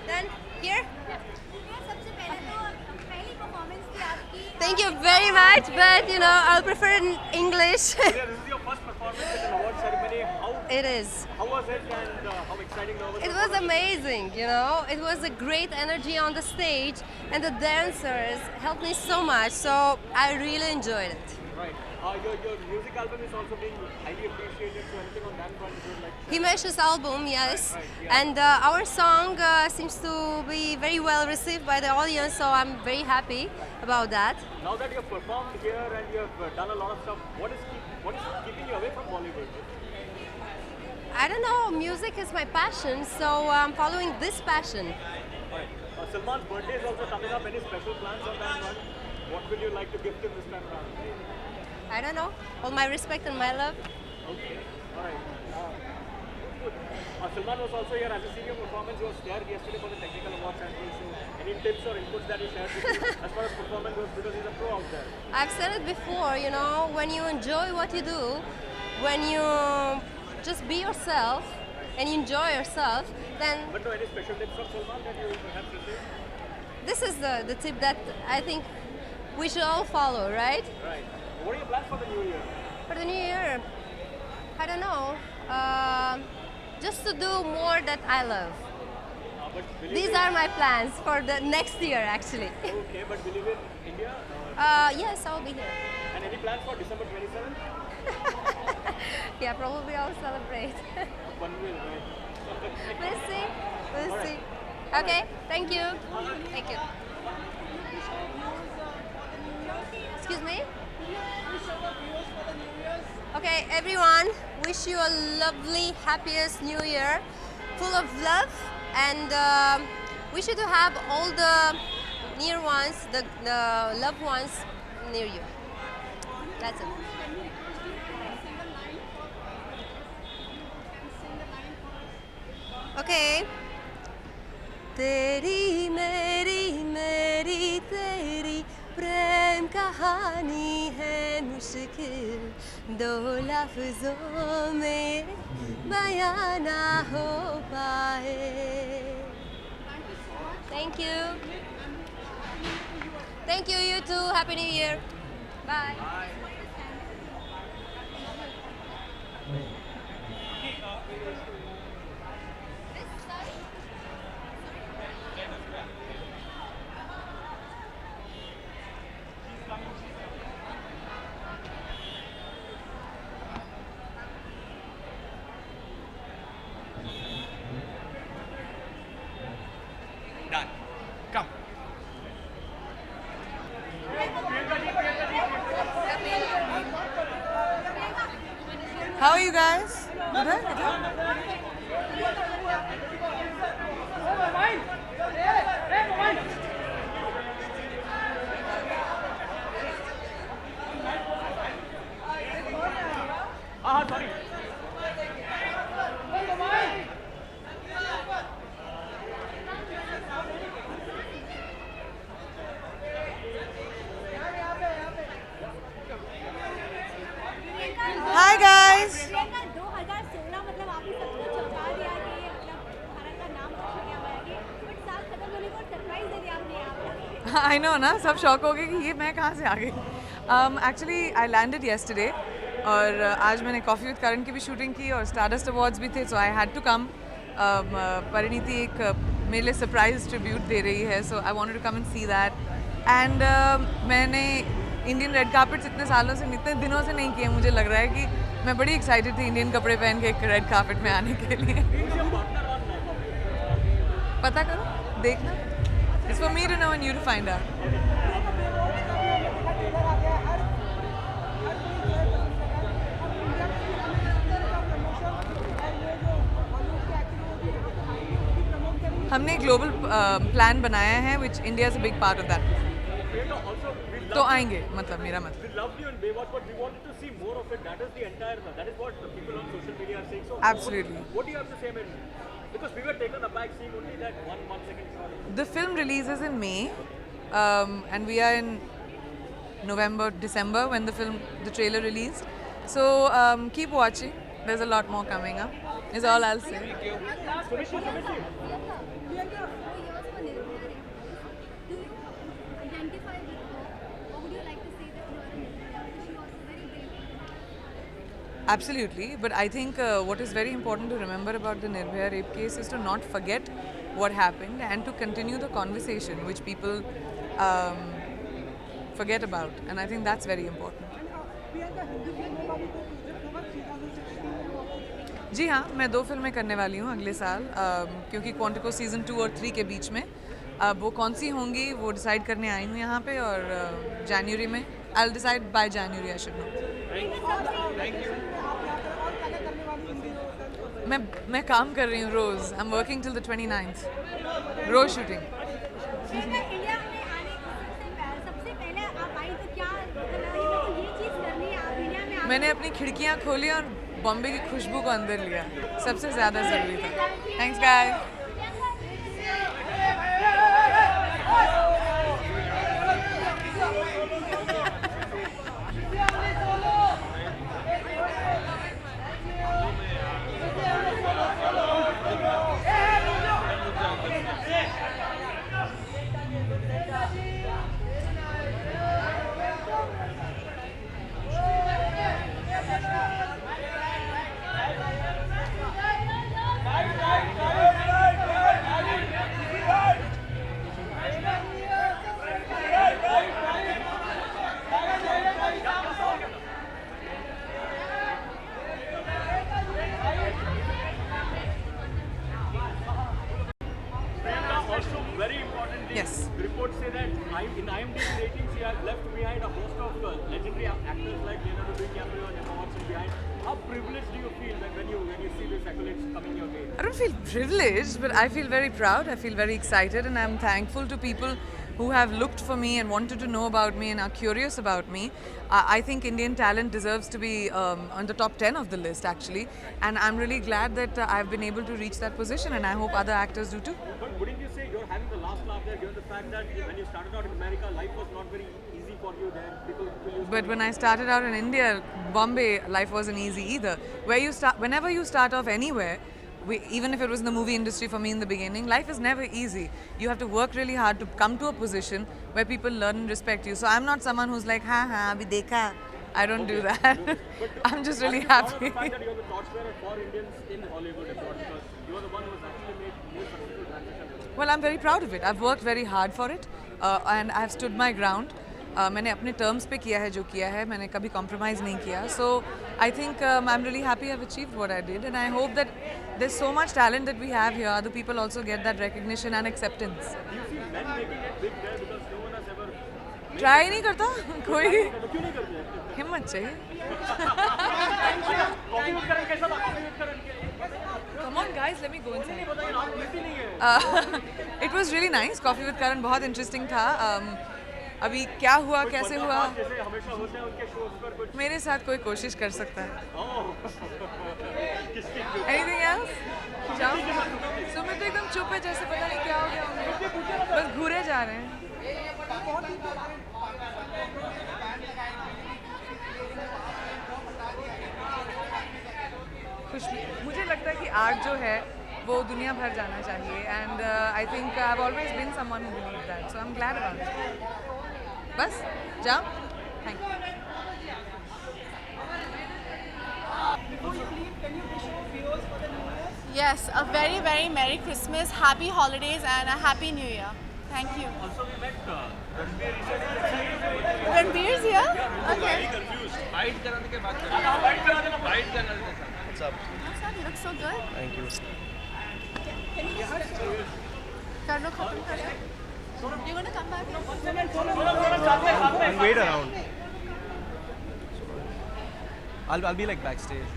Then here. Thank you very much, but you know I'll prefer in English. Yeah, this is your first performance at an award ceremony. It is. How was it and how exciting was it? It was amazing, you know. It was a great energy on the stage, and the dancers helped me so much. So I really enjoyed it. Right. Your music album is also being highly appreciated. So anything on that front you would like to Himesh's album, yes, Right, yeah. and our song seems to be very well received by the audience. So I'm very happy about that. Now that you have performed here and you have done a lot of stuff, what is keeping you away from Bollywood? I don't know. Music is my passion, so I'm following this passion. Right. Salman's birthday is also coming up. Any special plans on that front? What will you like to gift him this time around? I don't know. All my respect and my love. Okay. All right. Good. Salman was also here as a senior performance. He was there yesterday for the technical awards and so any tips or inputs that he shared with you as far as performance goes because he's a pro out there. I've said it before, you know, when you enjoy what you do, when you just be yourself and you enjoy yourself, then But no, any special tips from Salman that you perhaps received? this is the tip that I think we should all follow, right? Right. What are your plans for the new year? For the new year, I don't know. Just to do more that I love. But will These you are my plans for the next year, actually. okay, but will you be in India? Yes, I'll be here. And any plans for December 27th? Yeah, probably I'll celebrate. One will, right? We'll see. We'll see. Okay, thank you. Thank you. Excuse me? Okay, everyone, wish you a lovely, happiest new year, full of love, and wish you to have all the near ones, the loved ones near you. That's it. Okay. तेरी मेरी मेरी तेरी प्रेम कहानी है मुश्किल दो लफ्जों में बयां ना हो पाए. Thank you. Thank you, you too. Happy New Year. Bye. Done. Come. How are you guys? Good? Sorry. Hi guys. 2016 मतलब आपने सबको चौंका दिया कि मतलब भारत का नाम रोशन किया हुआ है कि बट साल खत्म होने को सरप्राइज दे दिया आपने यहाँ पे. I know ना सब शॉक हो गए कि ये मैं कहाँ से आ गई. Actually I landed yesterday और आज मैंने कॉफ़ी विद करण की भी शूटिंग की और स्टारडस्ट अवार्ड्स भी थे, so I had to come. Parineeti एक मेरे लिए सरप्राइज ट्रिब्यूट दे रही है, so I wanted to come and see that. एंड मैंने इंडियन रेड कार्पेट्स इतने सालों से, इतने दिनों से नहीं किए. मुझे लग रहा है कि मैं बड़ी एक्साइटेड थी इंडियन कपड़े पहन के एक रेड कार्पेट में आने के लिए. पता करो, देखना. It's for me to know and you to find out. हमने ग्लोबल प्लान बनाया है which India is a big part of that. तो आएंगे, मतलब मेरा मतलब. We loved you in Baywatch, but we wanted to see more of it. That is the entire. That is what the people on social media are saying. So Absolutely. What do you have to say? I mean, because we were taken aback seeing only that 1 second shot. The film releases in May, and we are in November, December when the trailer released. So keep watching. There's a lot more coming up. Is all I'll say. Sumishi. Priyanka, 4 years for Nirbhaya. Do you identify with her, or would you like to say that you are a Nirbhaya? Because she was very brave. Absolutely, but I think what is very important to remember about the Nirbhaya rape case is to not forget what happened and to continue the conversation which people forget about, and I think that's very important. जी हाँ, मैं 2 फिल्में करने वाली हूँ अगले साल, क्योंकि Quantico season 2 और 3 के बीच में. अब वो कौन सी होंगी वो डिसाइड करने आई हूँ यहाँ पे, और जनवरी में I will decide by January I should know. मैं काम कर रही हूँ रोज़. I am working till the 29th, रोज शूटिंग. प्रियंका, इंडिया में आने सबसे पहले आप आई तो क्या मतलब ये चीज़ करनी है, आप इंडिया में मैंने अपनी खिड़कियाँ खोली और बॉम्बे की खुशबू को अंदर लिया. सबसे ज़्यादा ज़रूरी था. Thanks guys. Also, very important thing. Yes. Reports say that in IMDb ratings, she has left behind a host of legendary actors like Leonardo DiCaprio and Emma Watson behind. How privileged do you feel when you see these accolades coming your way? I don't feel privileged, but I feel very proud. I feel very excited, and I'm thankful to people who have looked for me and wanted to know about me and are curious about me. I think Indian talent deserves to be on the top 10 of the list, actually, and I'm really glad that I've been able to reach that position, and I hope other actors do too. But wouldn't you say you're having the last laugh there, given the fact that when you started out in America, life was not very easy for you there? People used But when I started out in India, Bombay, life wasn't easy either. Whenever you start off anywhere, even if it was in the movie industry for me in the beginning, life is never easy. You have to work really hard to come to a position where people learn and respect you. So I'm not someone who's like, ha ha, abhi dekha. I don't do that. I'm just really happy. the fact that you're the torchbearer for Indians in Hollywood abroad, because you're the one who has actually made more successful transition. Well, I'm very proud of it. I've worked very hard for it, and I've stood my ground. मैंने अपने terms पे किया है जो किया है. मैंने कभी कॉम्प्रोमाइज़ नहीं किया. So I think I'm really happy I've achieved what I did, and I hope that there's so much talent that we have here. Other people also get that recognition and acceptance. Do you see men making it big there because no one has ever Try नहीं करता कोई. तो क्यों नहीं करते हैं? हिम्मत चाहिए. कॉफी विद करण कैसा था? कॉफी विद करण के Come on guys, let me go inside. बताइए ना, easy नहीं है. It was really nice. Coffee with Karan बहुत interesting था. अभी क्या हुआ, कैसे हुआ, जैसे हमेशा होते हैं उनके शोज पर कुछ मेरे साथ कोई कोशिश कर सकता है. किसकी Anything else? जाओ. सुमित तो एकदम चुप है, जैसे पता नहीं क्या हो गया उन्हें. बस घूरे जा रहे हैं. मुझे लगता है कि आर्ट जो है वो दुनिया भर जाना चाहिए, and I think I have always been someone who believe that, so I am glad about it. बस जाओ. Thank you. Yes, a very, very Merry Christmas, Happy Holidays, and a Happy New Year. Thank you. Also, we met Ranbir recently. Ranbir's here? Okay. Confused. Hide कराने के बाद hide करना था. What's up? Oh, sir, you look so good. Thank you. कर लो, खत्म कर लो. You gonna come back? I'll wait around. I'll be like backstage.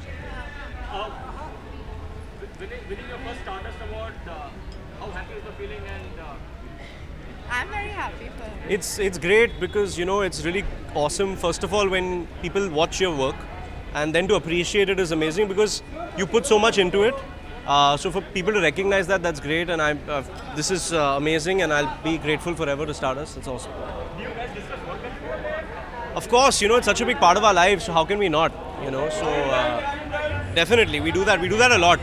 Winning your first Stardust Award, how happy is the feeling? And I'm very happy for him. It's great because it's really awesome. First of all, when people watch your work, and then to appreciate it is amazing because you put so much into it. So for people to recognize that, that's great, and this is amazing, and I'll be grateful forever to Stardust. It's awesome. do you guys discuss work before? Of course, it's such a big part of our lives. So how can we not? So definitely we do that. We do that a lot.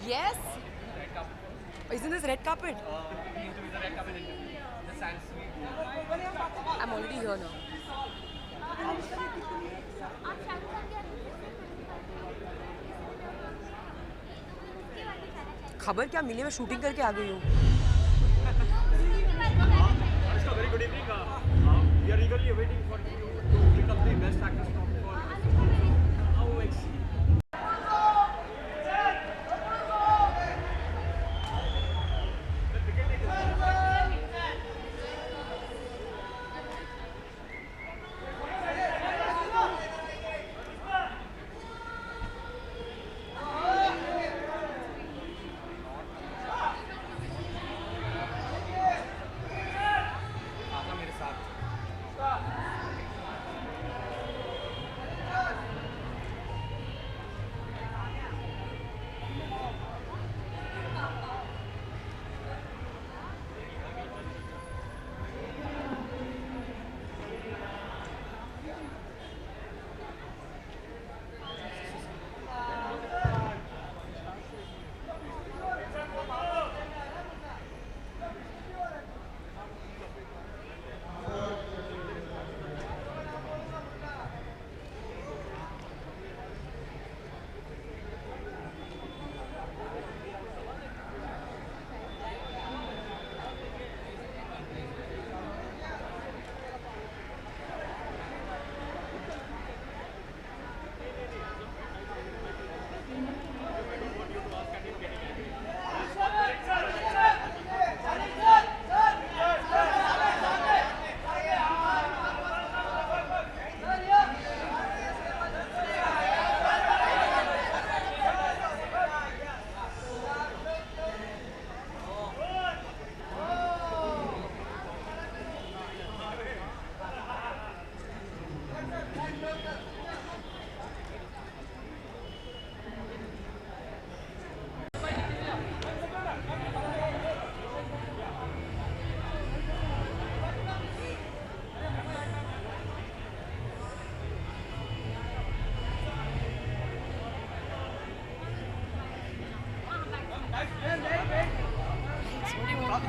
Yes. Isn't this red carpet? I'm already here now. खबर क्या मिली, मैं shooting करके आ गई हूँ. Anushka, very good evening. We are eagerly awaiting for you to pick up the Best Actress trophy for how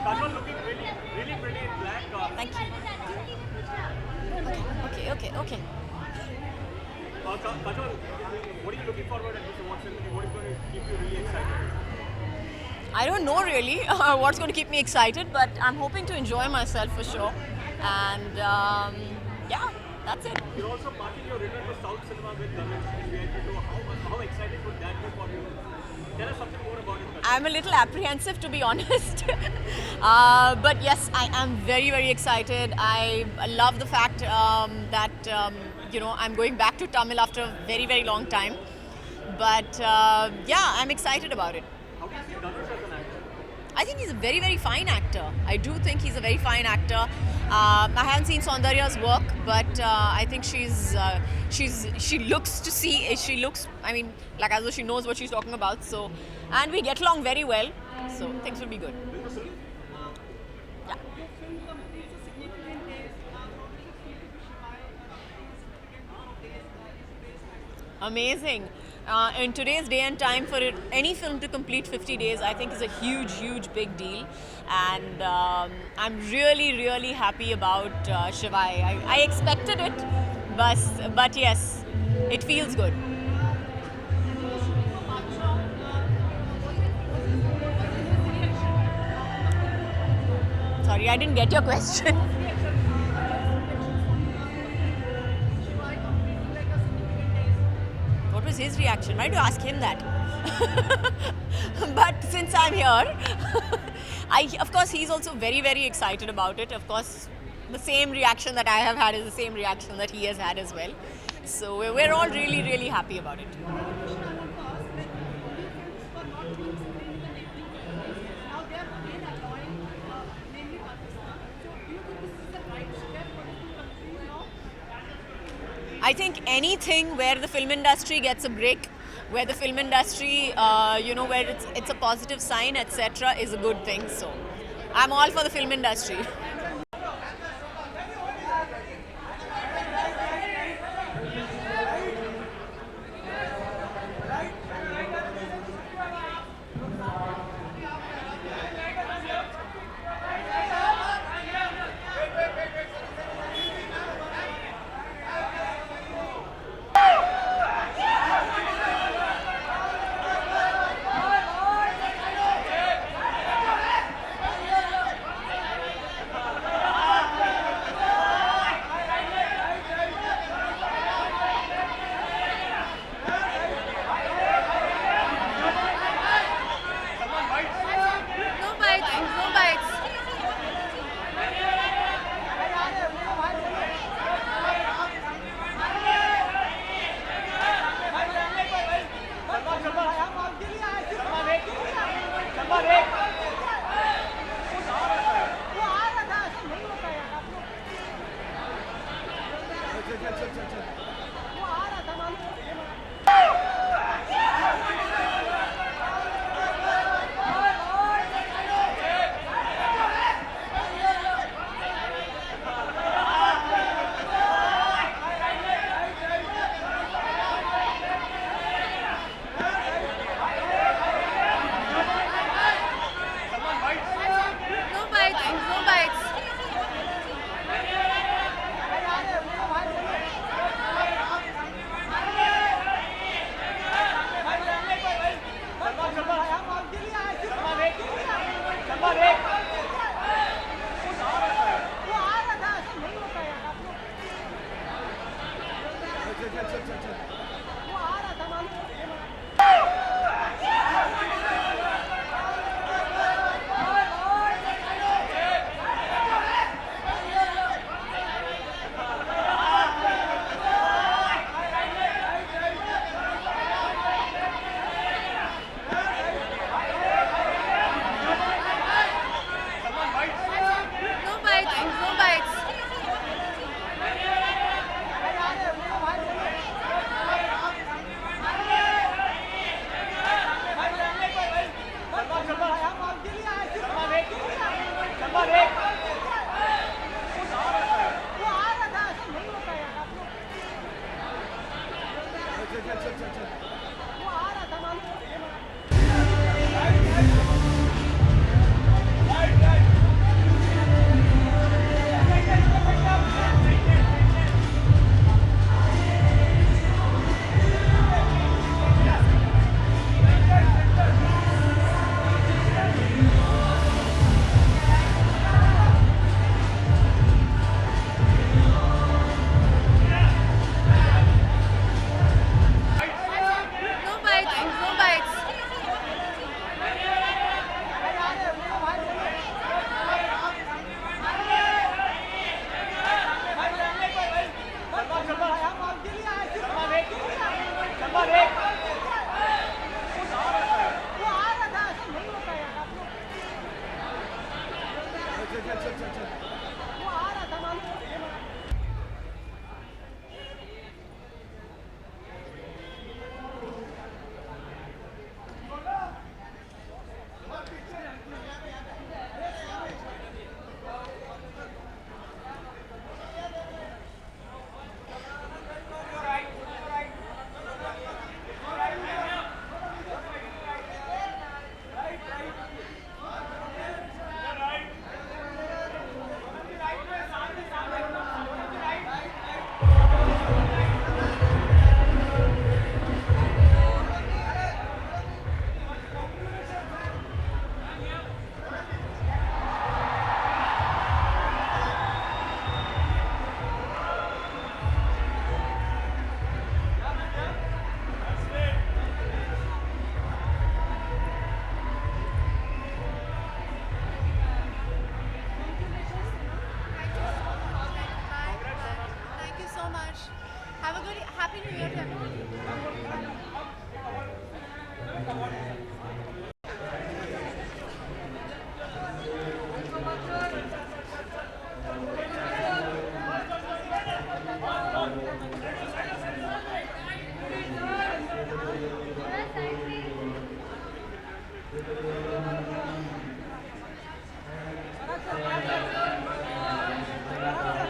Kajol looking really pretty in black. Thank you. Okay. Kajol, what are you looking forward at this award ceremony? What is going to keep you really excited? I don't know really what's going to keep me excited, but I'm hoping to enjoy myself for sure. And yeah, That's it. You're also marking your return to South cinema with Dhananjay in VIP2. How exciting would that be for you? Tell us something more about it. I'm a little apprehensive, to be honest. But yes, I am very, very excited. I love the fact that I'm going back to Tamil after a very, very long time. But yeah, I'm excited about it. How do you see Dhanush as an actor? I think he's a very, very fine actor. I do think he's a very fine actor. I haven't seen Saundarya's work, but I think she looks, I mean, like as though she knows what she's talking about. So, and we get along very well. So things will be good. Yeah. Amazing. In today's day and time, for any film to complete 50 days, I think is a huge, huge, big deal. And I'm really, really happy about Shivai. I expected it, but yes, it feels good. Sorry, I didn't get your question. What was his reaction? Why do you ask him that? But since I'm here, of course, he's also very, very excited about it. Of course, the same reaction that I have had is the same reaction that he has had as well. So we're all really, really happy about it. I think anything where the film industry gets a break, where the film industry, where it's a positive sign, etc., is a good thing. So I'm all for the film industry.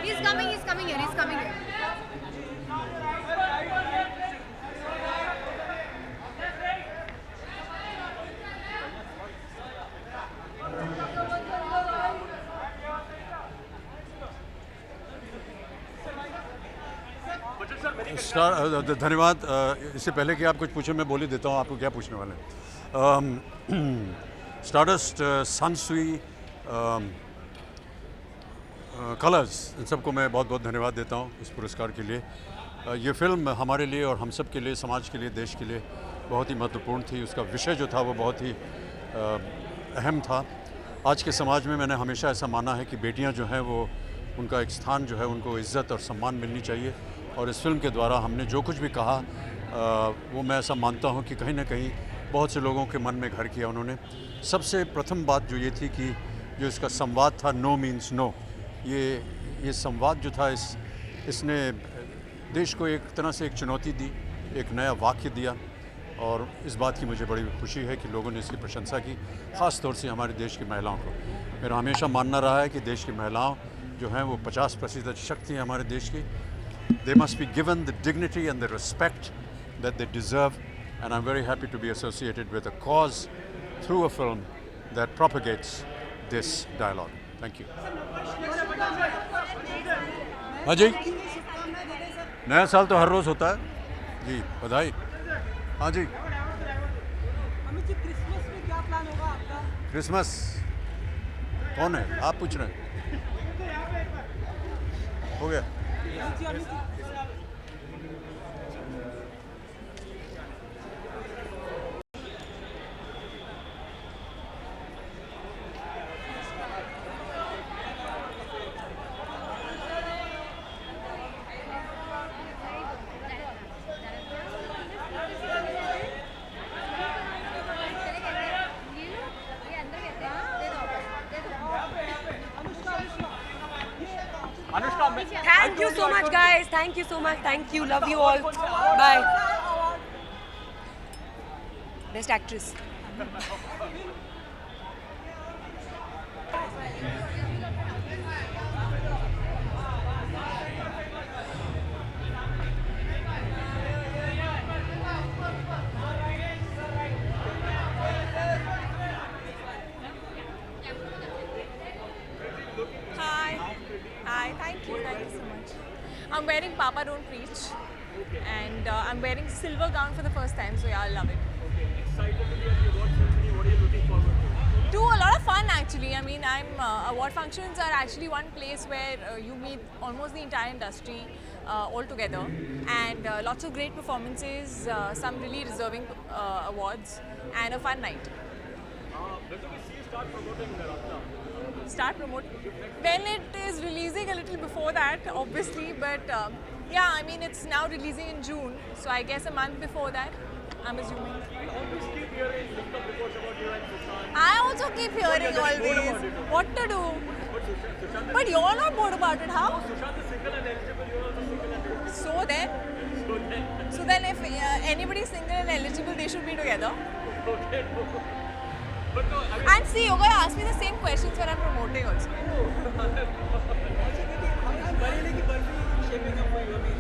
He's coming here, he's coming here. धन्यवाद। इससे पहले कि आप कुछ पूछें मैं बोल ही देता हूँ आपको क्या पूछने वाले हैं। स्टारडस्ट, सनसुई, कलर्स, इन सबको मैं बहुत बहुत धन्यवाद देता हूँ इस पुरस्कार के लिए। ये फिल्म हमारे लिए और हम सब के लिए, समाज के लिए, देश के लिए बहुत ही महत्वपूर्ण थी। उसका विषय जो था वो बहुत ही अहम था। आज के समाज में मैंने हमेशा ऐसा माना है कि बेटियां जो हैं वो उनका एक स्थान जो है उनको इज़्ज़त और सम्मान मिलनी चाहिए। और इस फिल्म के द्वारा हमने जो कुछ भी कहा वो मैं ऐसा मानता हूँ कि कहीं ना कहीं बहुत से लोगों के मन में घर किया उन्होंने। सबसे प्रथम बात जो ये थी कि जो इसका संवाद था, नो मीन्स नो, ये संवाद जो था इसने देश को एक तरह से एक चुनौती दी, एक नया वाक्य दिया। और इस बात की मुझे बड़ी खुशी है कि लोगों ने इसकी प्रशंसा की, ख़ास तौर से हमारे देश की महिलाओं को। मेरा हमेशा मानना रहा है कि देश की महिलाओं जो हैं वो 50% शक्ति है हमारे देश की। They must be given the dignity and the respect that they deserve, and I'm very happy to be associated with a cause through a film that propagates this dialogue. Thank you. हाँ जी, नया साल तो हर रोज़ होता है जी, बधाई। हाँ जी, Christmas में क्या प्लान होगा आपका? क्रिसमस कौन है आप पूछ रहे हैं? हो गया। Thank you so much, guys. Thank you so much. Thank you. Love you all. Bye. Best actress. Hi, thank you so much. I'm wearing Papa Don't Preach, and I'm wearing silver gown for the first time, so yeah, I love it. Excited to be at the award ceremony. What are you looking forward to? Do a lot of fun actually. I mean, award functions are actually one place where you meet almost the entire industry all together, and lots of great performances, some really deserving awards, and a fun night. When do we see you start promoting Ratna? Start promoting when it is releasing, a little before that obviously, but yeah, I mean it's now releasing in June, so I guess a month before that, I'm assuming. We always keep hearing mixed up reports about you and Sushant. I also keep hearing always what to do, Sushant but you're not bored about it. How? Sushant is single and eligible, you're also single and eligible. So then if anybody is single and eligible, they should be together. Okay. But no, I mean, And see, you're going to ask me the same questions when I'm promoting also.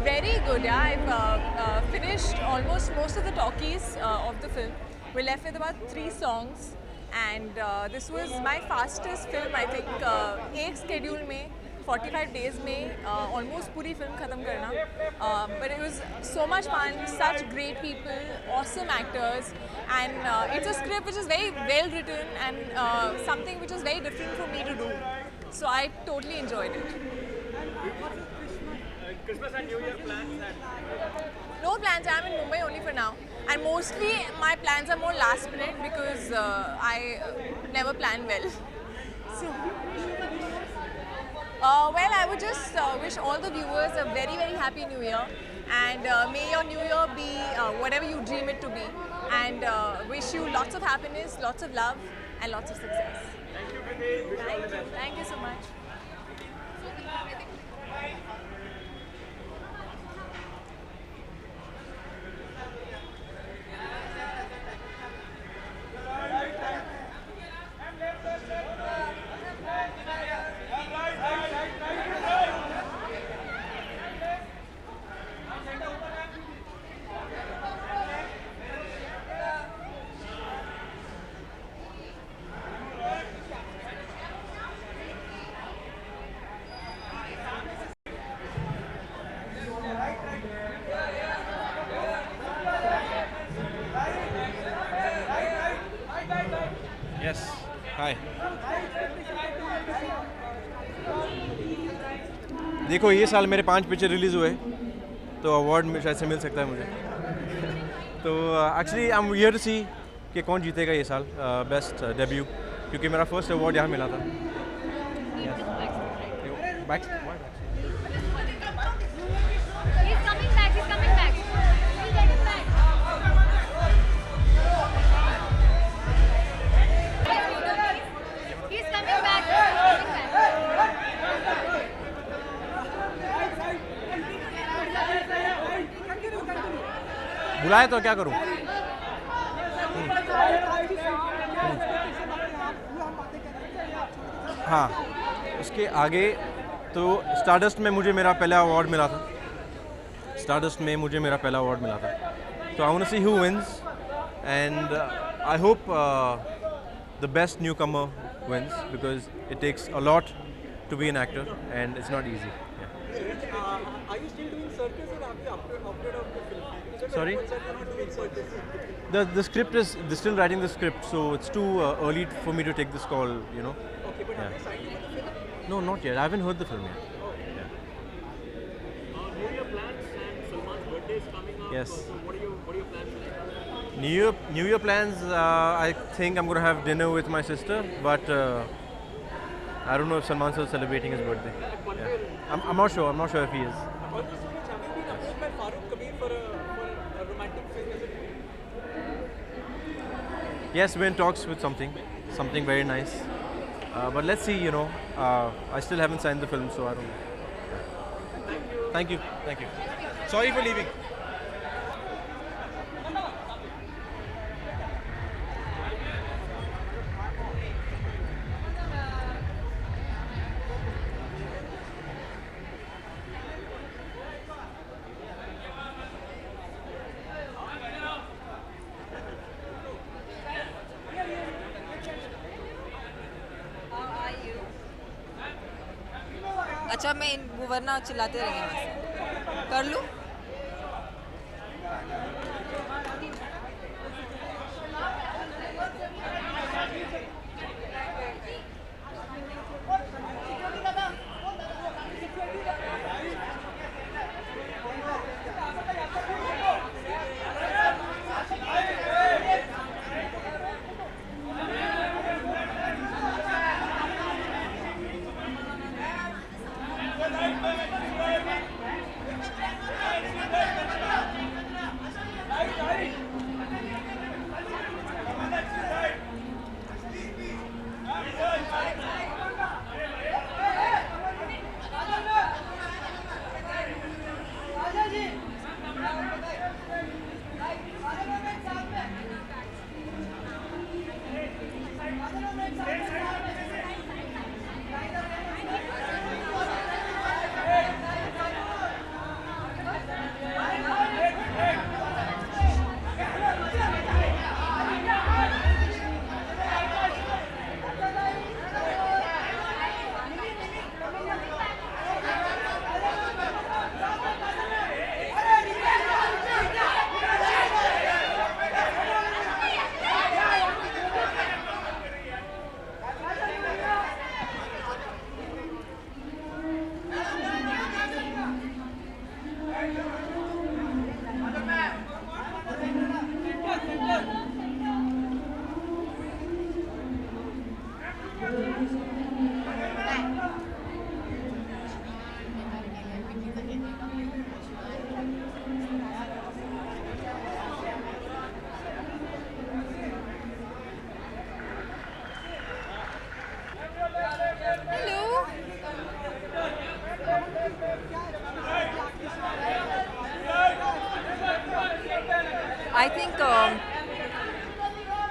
Very good, yeah. I've finished almost most of the talkies of the film. We're left with about 3 songs, and this was my fastest film, I think. एक schedule में 45 days में almost पूरी film खत्म करना. But it was so much fun, such great people, awesome actors, and it's a script which is very well written and something which is very different for me to do. So I totally enjoyed it. Christmas and New Year plans and No plans, I'm in Mumbai only for now. And mostly my plans are more last minute because I never plan well. So Well, I would just wish all the viewers a very, very happy New Year, and may your New Year be whatever you dream it to be, and wish you lots of happiness, lots of love, and lots of success. Thank you so much. Yes. Hi. देखो ये साल मेरे 5 picture release हुए तो award में शायद से मिल सकता है मुझे तो actually I am here to see कि कौन जीतेगा ये साल बेस्ट डेब्यू क्योंकि मेरा फर्स्ट अवार्ड यहाँ मिला था He's coming back. He's coming back. We'll get him back. He's coming back. बुलाए तो क्या करूँ हाँ उसके आगे तो स्टारडस्ट में मुझे मेरा पहला अवार्ड मिला था स्टारडस्ट में मुझे मेरा पहला अवार्ड मिला था तो I want to see who wins and I hope the best newcomer wins because it takes a lot to be an actor and it's not easy Are you still doing circus or have you opted out the film? Sorry? You're not doing circus. The script is they're still writing the script, so it's too early for me to take this call. You know. Okay, but have you signed for the film? No, not yet. I haven't heard the film yet. New Year plans and Salman's birthday is coming up. Yes. So what are your plans like? New Year plans. I think I'm gonna have dinner with my sister, but I don't know if Salman's still celebrating his birthday. Yeah. I'm not sure. I'm not sure if he is. Also, Suraj, have you been approached by Farooq Kabir for a romantic film as a Yes, we're in talks with something very nice. But let's see. You know, I still haven't signed the film, so I don't know. Thank you. Thank you. Sorry for leaving. अच्छा मैं वो वरना चिल्लाते रहेंगे वहाँ से कर लूँ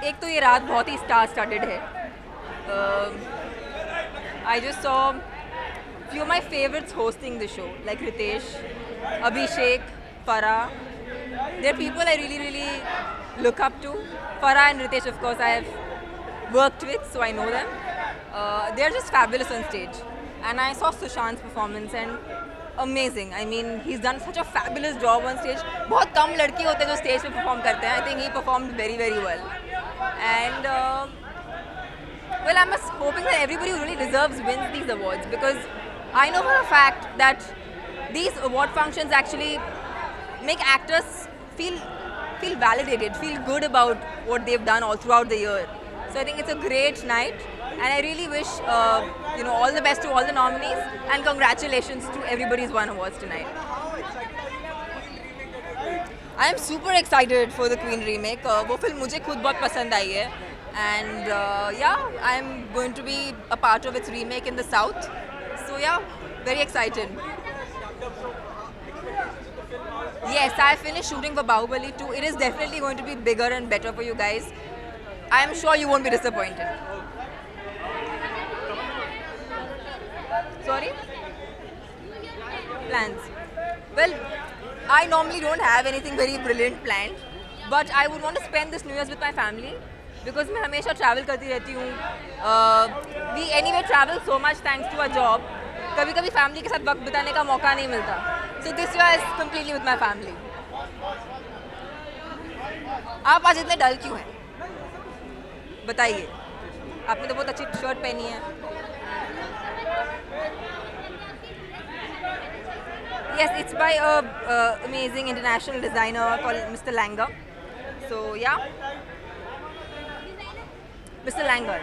एक तो ये रात बहुत ही स्टार स्टार्टेड है. I just saw few of my favorites hosting the show, like Ritesh, Abhishek, Farah. They're people I really look up to. Farah and Ritesh, of course, I have worked with, so I know them. They're just fabulous on stage. And I saw Sushant's performance and amazing. I mean, he's done such a fabulous job on stage. बहुत कम लड़के होते हैं जो stage पे perform करते हैं. I think he performed very well. And well, I'm just hoping that everybody who really deserves wins these awards, because I know for a fact that these award functions actually make actors feel validated, feel good about what they've done all throughout the year. So I think it's a great night, and I really wish all the best to all the nominees, and congratulations to everybody who's won awards tonight. I am super excited for the Queen remake. वो film मुझे खुद बहुत पसंद आई है, and I'm going to be a part of its remake in the South. So very excited. Yes, I finished shooting for Bahubali 2. It is definitely going to be bigger and better for you guys. I am sure you won't be disappointed. Sorry? Plans. Well, I normally don't have anything very brilliant planned, but I would want to spend this New Year's with my family, because मैं हमेशा travel करती रहती हूँ. We anyway travel so much thanks to our job. कभी-कभी family के साथ वक्त बिताने का मौका नहीं मिलता. So this year is completely with my family. आप आज इतने डल क्यों हैं? बताइए. आपने तो बहुत अच्छी शर्ट पहनी है. Yes, it's by a amazing international designer called Mr. Langer. So Mr. Langer,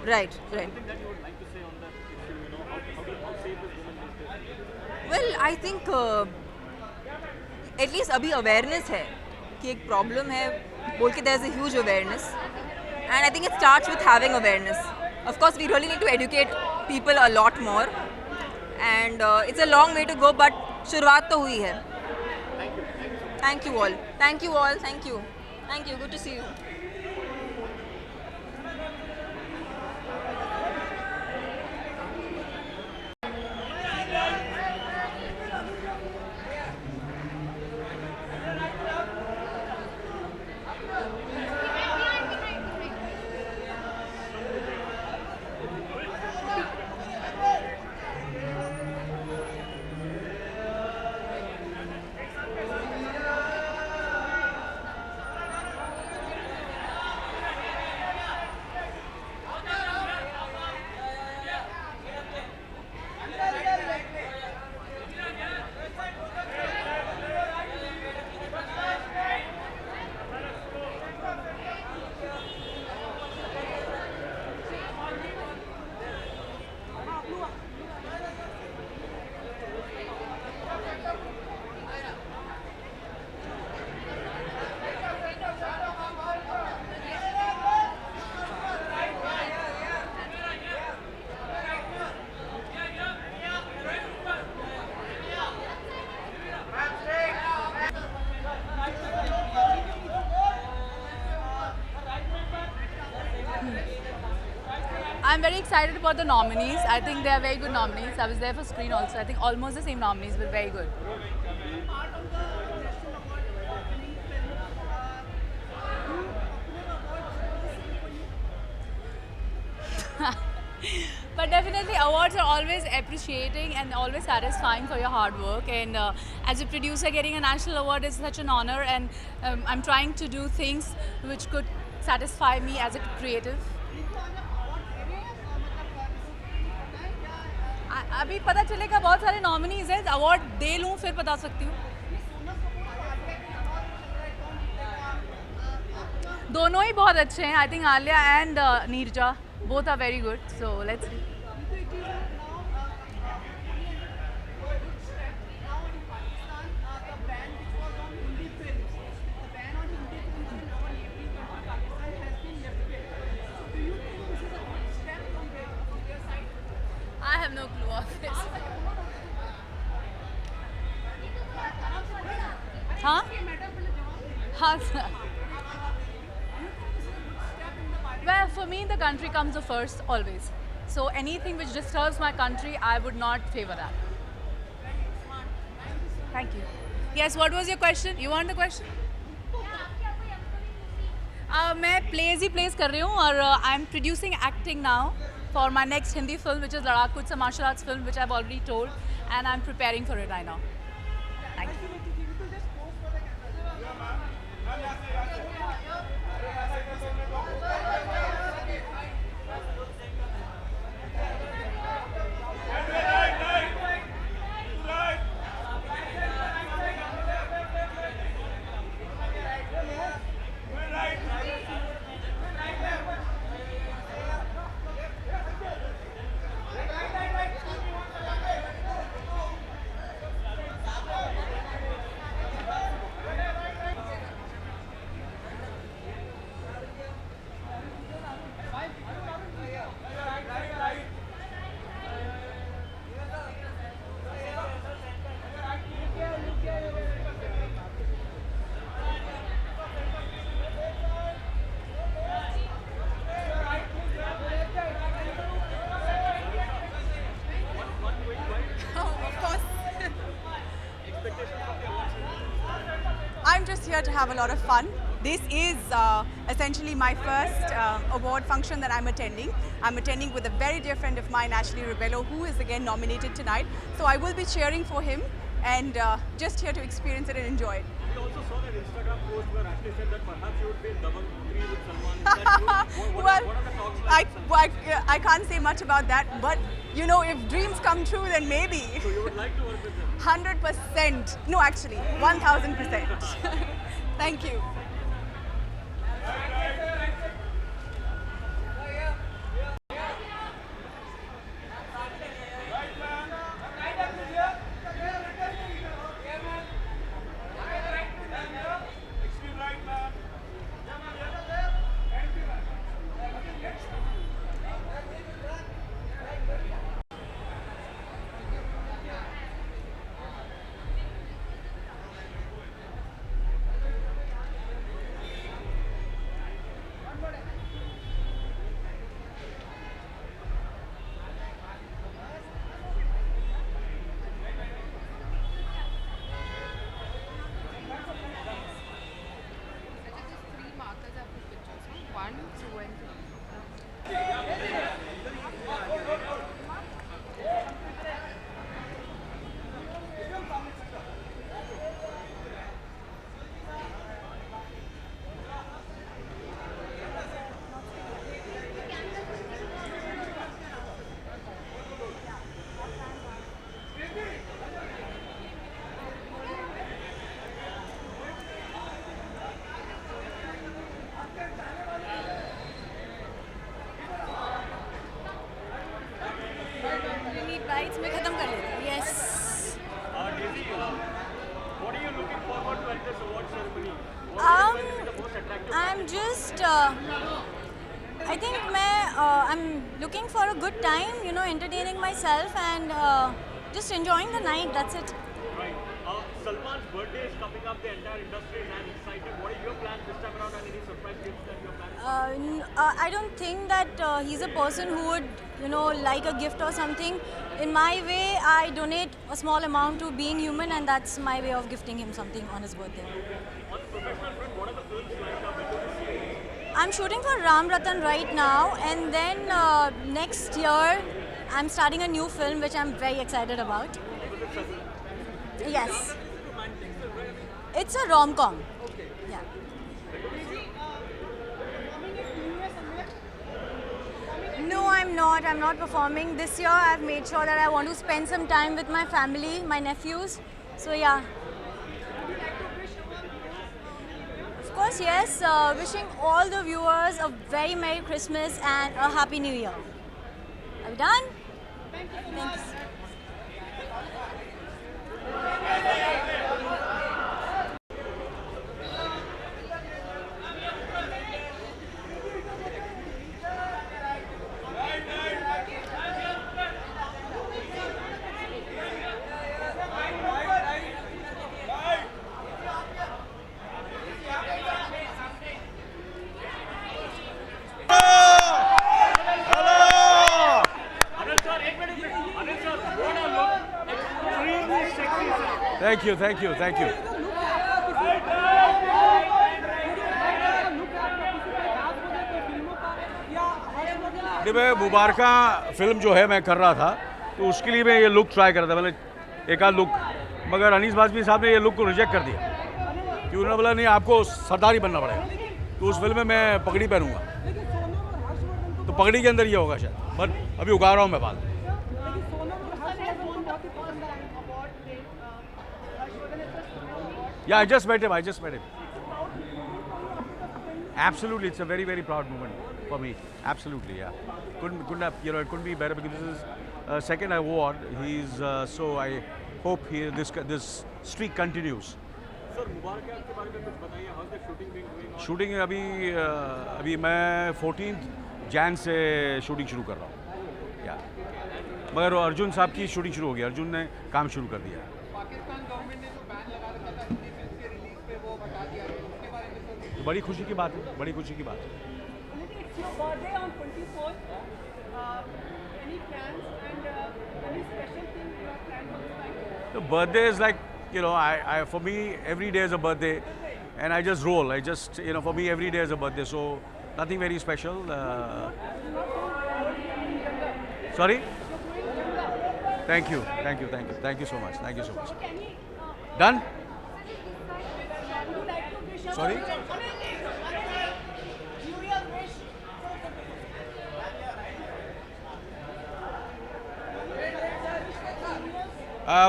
Right. Well, I think at least अभी awareness है कि एक problem है बोल के there's a huge awareness, and I think it starts with having awareness. Of course, we really need to educate people a lot more, and it's a long way to go, but शुरुआत तो हुई है. Thank you all. Thank you. Good to see you. I'm very excited about the nominees. I think they are very good nominees. I was there for screen also. I think almost the same nominees, but very good. But definitely awards are always appreciating and always satisfying for your hard work, and as a producer getting a national award is such an honor, and I'm trying to do things which could satisfy me as a creative. अभी पता चलेगा, बहुत सारे nominees हैं, award दे लूँ फिर बता सकती हूँ. दोनों ही बहुत अच्छे हैं. I think Alia and Neerja both are very good, so let's see. I have no clue of this. Well, for me, the country comes first always. So anything which disturbs my country, I would not favor that. Thank you. Yes, what was your question? You want the question? मैं plays ही plays कर रही हूँ और I'm producing acting now for my next Hindi film, which is Ladakh. It's a martial arts film, which I've already told, and I'm preparing for it right now. Thank you. I'm just here to have a lot of fun. This is essentially my first award function that I'm attending. I'm attending with a very dear friend of mine, Ashley Rebello, who is again nominated tonight. So I will be cheering for him and just here to experience it and enjoy it. We also saw that Instagram post where Ashley said that perhaps you would be in double three with Salman. Is that true? What are the talks like? I can't say much about that, but you know, if dreams come true, then maybe. So you would like to work with them? 100%. No, actually, 1000%. Thank you. Yes. Daisy, what are you looking forward to at this award ceremony? I'm just, I think I'm looking for a good time, you know, entertaining myself and just enjoying the night, that's it. Right. Salman's birthday is coming up, the entire industry is as excited. What are your plans this time around and any surprise gifts that you're planning? I don't think that he's a person who would, you know, like a gift or something. In my way, I donate a small amount to Being Human, and that's my way of gifting him something on his birthday. On the professional front, what are the films lined up? When do we see? I'm shooting for Ram Ratan right now, and then next year I'm starting a new film which I'm very excited about. Yes. It's a rom-com. Yeah. No, I'm not. I'm not performing. This year I've made sure that I want to spend some time with my family, my nephews. So yeah. Of course, yes. Wishing all the viewers a very Merry Christmas and a Happy New Year. Are we done? Thanks. Thank you, thank you, thank you. नहीं, मैं मुबारका film जो है मैं कर रहा था, तो उसके लिए मैं ये लुक ट्राई कर रहा था, मतलब एक आध लुक, मगर अनीस बाजमी साहब ने ये लुक को रिजेक्ट कर दिया कि उन्होंने बोला नहीं आपको सरदार ही बनना पड़ेगा, तो उस फिल्म में मैं पगड़ी पहनूंगा, तो पगड़ी के अंदर ये होगा शायद, बट अभी उगा रहा हूँ मैं बाल। Yeah, I just met him. Absolutely, it's a very, very proud moment for me. Absolutely, yeah. Couldn't have, it couldn't be better because this is second award. He's so I hope this streak continues. Sir, मुबारक है आपके बारे में कुछ बताइए. How's the shooting been going on? Shooting अभी मैं 14 जैन से shooting शुरू कर रहा हूँ, या मगर अर्जुन साहब की शूटिंग शुरू हो गई, अर्जुन ने काम शुरू कर दिया। बड़ी खुशी की बात है, बड़ी खुशी की बात है। The birthday is like, I for me every day is a birthday, and I just roll. For me every day is a birthday, so nothing very special. Sorry? Thank you so much. Done? Sorry?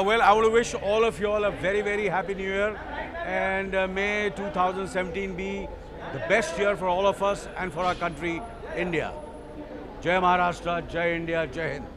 Well, I want to wish all of you all a very, very happy New Year, and may 2017 be the best year for all of us and for our country, India. Jai Maharashtra, Jai India, Jai Hind.